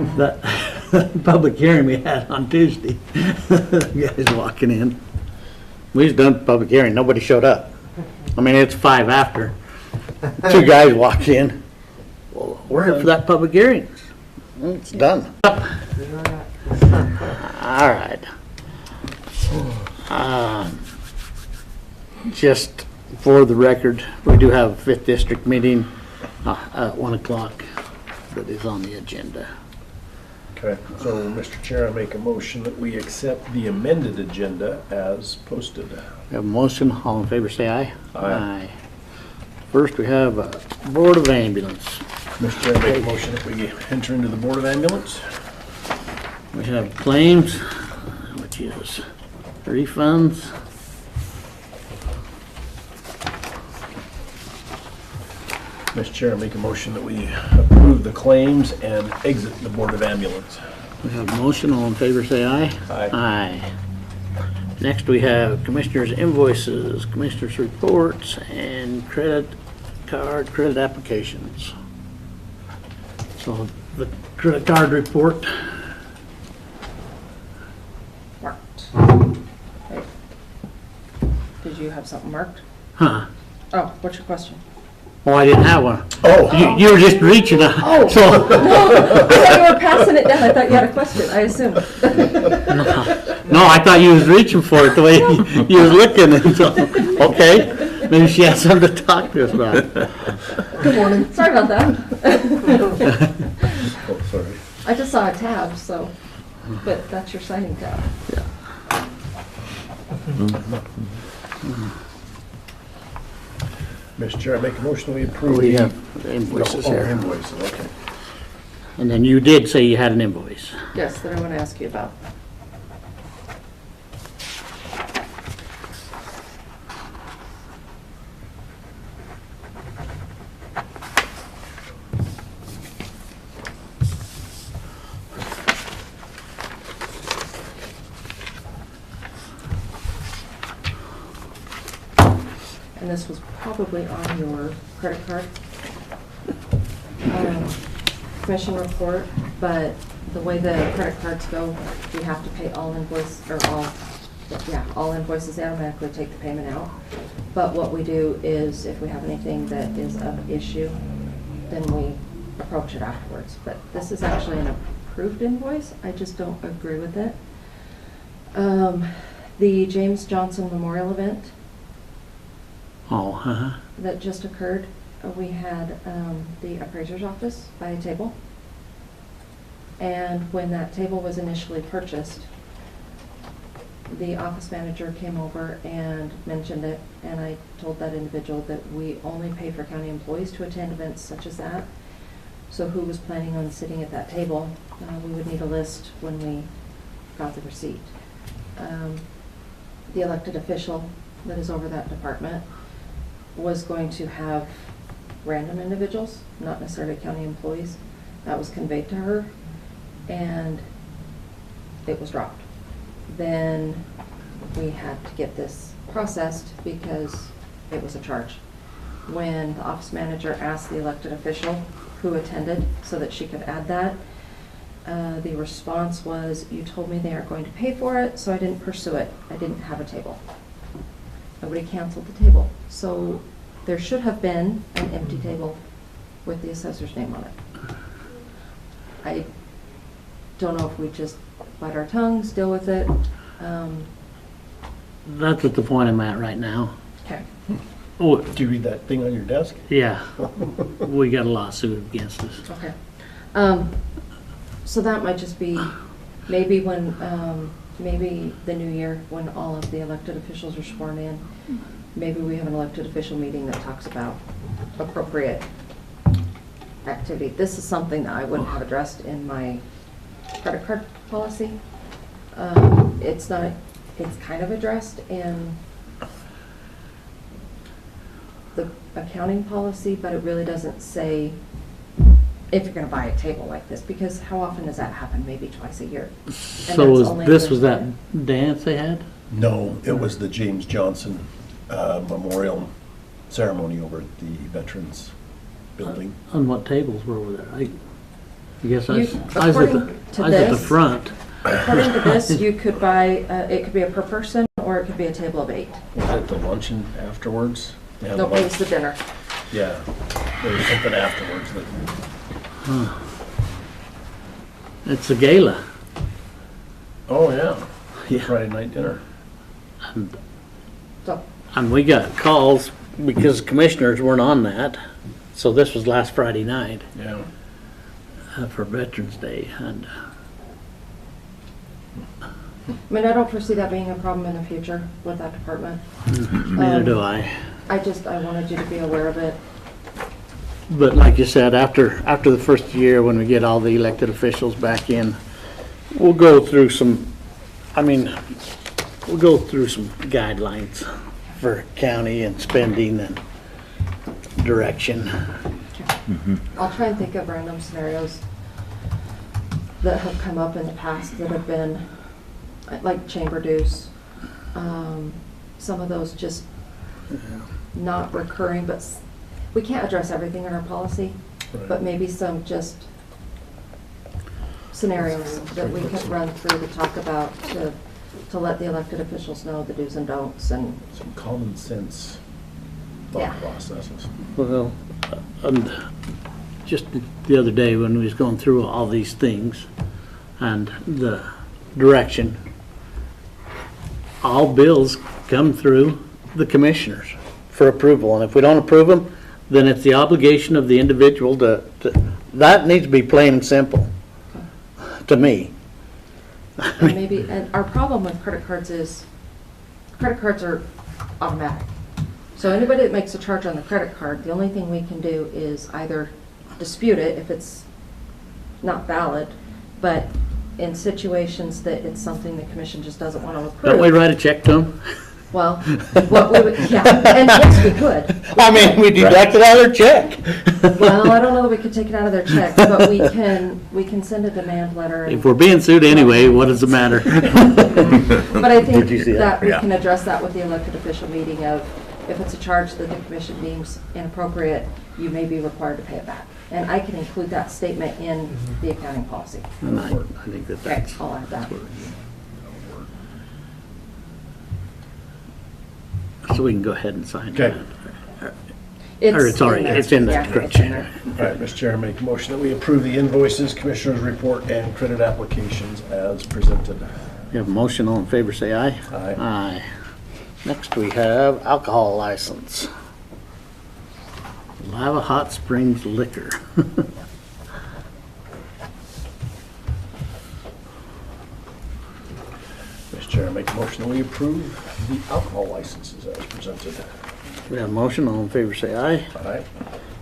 That public hearing we had on Tuesday, guys walking in. We just done public hearing, nobody showed up. I mean, it's 5 after. 2 guys walk in. Well, we're here for that public hearing. It's done. All right. Just for the record, we do have a 5th District meeting at 1 o'clock that is on the agenda. Okay, so Mr. Chair, I make a motion that we accept the amended agenda as posted. We have a motion, all in favor say aye. Aye. First, we have Board of Ambulance. Mr. Chair, I make a motion that we enter into the Board of Ambulance. We have claims, which is refunds. Mr. Chair, I make a motion that we approve the claims and exit the Board of Ambulance. We have a motion, all in favor say aye. Aye. Aye. Next, we have Commissioners' invoices, Commissioners' reports, and credit applications. So the credit card report. Marked. Wait. Did you have something marked? Huh. Oh, what's your question? Oh, I didn't have one. Oh. You were just reaching. Oh. So, No, I thought you were passing it down. I thought you had a question, I assumed. no, I thought you was reaching for it the way you was looking. And so, okay, maybe she has something to talk to us about. Good morning. Sorry about that. Oh, sorry. I just saw a tab, so, but that's your signing tab. Mr. Chair, I make a motion that we approve We the have the invoices here. invoices, okay. And then you did say you had an invoice. Yes, that I want to ask you about. And this was probably on your credit card commission report, but the way the credit cards go, we have to pay all invoices automatically take the payment out. But what we do is, if we have anything that is of issue, then we approach it afterwards. But this is actually an approved invoice, I just don't agree with it. The James Johnson Memorial Event Oh, that just occurred, we had the appraiser's office buy a table. And when that table was initially purchased, the office manager came over and mentioned it, and I told that individual that we only pay for county employees to attend events such as that. So who was planning on sitting at that table? We would need a list when we got the receipt. The elected official that is over that department was going to have random individuals, not necessarily county employees. That was conveyed to her, and it was dropped. Then we had to get this processed because it was a charge. When the office manager asked the elected official who attended so that she could add that, the response was, "You told me they aren't going to pay for it, so I didn't pursue it. I didn't have a table." Nobody canceled the table. So there should have been an empty table with the assessor's name on it. I don't know if we just bite our tongues, deal with it. that's at the point I'm at right now. Okay. Oh, Did you read that thing on your desk? yeah, we got a lawsuit against us. Okay. So that might just be maybe when, maybe the new year, when all of the elected officials are sworn in, maybe we have an elected official meeting that talks about appropriate activity. This is something that I wouldn't have addressed in my credit card policy. It's not, it's kind of addressed in the accounting policy, but it really doesn't say if you're gonna buy a table like this, because how often does that happen? Maybe twice a year. And So that's only this the was first that dance they had? No, it was the James Johnson Memorial Ceremony over at the Veterans Building. On what tables were over there? I guess I You- was at according the, to I was at the this- front. According to this, you could buy, it could be a per person, or it could be a table of 8. Was it the luncheon afterwards? Yeah, No, the it was the dinner. Yeah, there was something afterwards that, It's a gala. oh, yeah, Yeah. Friday night dinner. So, And we got calls because commissioners weren't on that. So this was last Friday night Yeah. for Veterans Day. And I mean, I don't foresee that being a problem in the future with that department. neither do I. I wanted you to be aware of it. But like you said, after the first year, when we get all the elected officials back in, we'll go through some, we'll go through some guidelines for county and spending and direction. I'll try and think of random scenarios that have come up in the past that have been, like chamber dues. Some of those just not recurring, but we can't address everything in our policy, but Right. maybe some just scenarios that we could run through to talk about, to let the elected officials know the do's and don'ts and, Some common sense Yeah. thought processes. Well, just the other day when we was going through all these things and the direction, all bills come through the commissioners for approval. And if we don't approve them, then it's the obligation of the individual to that needs to be plain and simple, to me. and maybe, and our problem with credit cards is, credit cards are automatic. So anybody that makes a charge on the credit card, the only thing we can do is either dispute it if it's not valid, but in situations that it's something the commission just doesn't want to approve. Don't we write a check to them? Well, what we would, yeah, and yes, we could. I mean, we deduct it out of their check. Well, I don't know that we could take it out of their check, but we can send a demand letter. and- If we're being sued anyway, what does it matter? But I think Did you see that that? we Yeah. can address that with the elected official meeting of, if it's a charge that the commission deems inappropriate, you may be required to pay it back. And I can include that statement in the accounting policy. And I think that Okay, that's. I'll add that. So we can go ahead and sign Okay. that. Or it's already, there. it's in Yeah, there, it's in correction. there. All right, Mr. Chair, make a motion that we approve the invoices, commissioners report, and credit applications as presented. You have a motion, all in favor, say aye. Aye. Aye. Next, we have alcohol license. Lava Hot Springs Liquor. Mr. Chair, make a motion that we approve the alcohol licenses as presented. We have a motion, all in favor, say aye. Aye.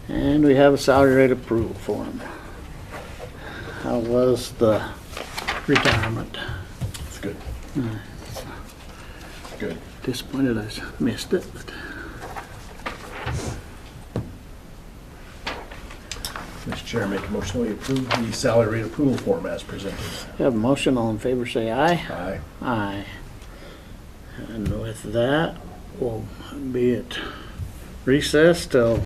And we have a salary rate approval form. How was the retirement? It's good. Good. Disappointed I missed it, but Mr. Chair, make a motion that we approve the salary rate approval form as presented. we have a motion, all in favor, say aye. Aye. Aye. And with that, we'll be at recess till